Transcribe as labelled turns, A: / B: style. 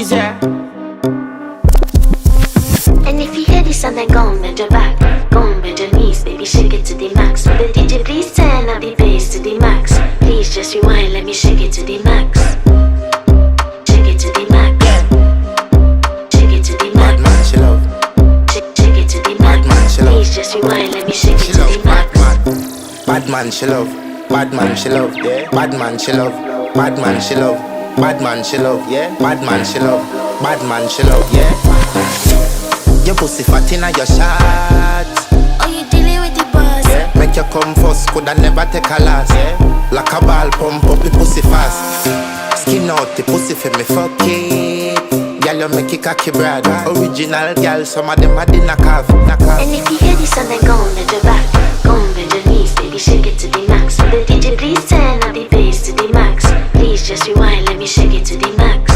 A: Is there?
B: And if you hear this and then go on bend your back, go on bend your knees, baby shake it to the max. Will the DJ please turn up the bass to the max? Please just rewind, let me shake it to the max. Shake it to the max. Shake it to the max.
C: Bad man, she love.
B: Shake it to the max.
C: Bad man, she love.
B: Please just rewind, let me shake it
C: She
B: to
C: love.
B: the max.
C: Bad man, she love. Bad man, she love. Yeah. Bad man, she love. Bad man, she love. Bad man, she love. Yeah. Bad man, she love. Bad man, she love. Yeah. Your pussy fat inna your shots.
B: Oh, you dealing with the boss?
C: Yeah. Make you come first, coulda never take a last. Yeah. Like a ball pump up the pussy fast. Skin out the pussy for me fuck it. Girl, you make it cocky brother. Original girl, some of them are the knockoff.
B: And if you hear this and then go on bend your back, go on bend your knees, baby shake it to the max. Will the DJ please turn up the bass to the max? Please just rewind, let me shake it to the max.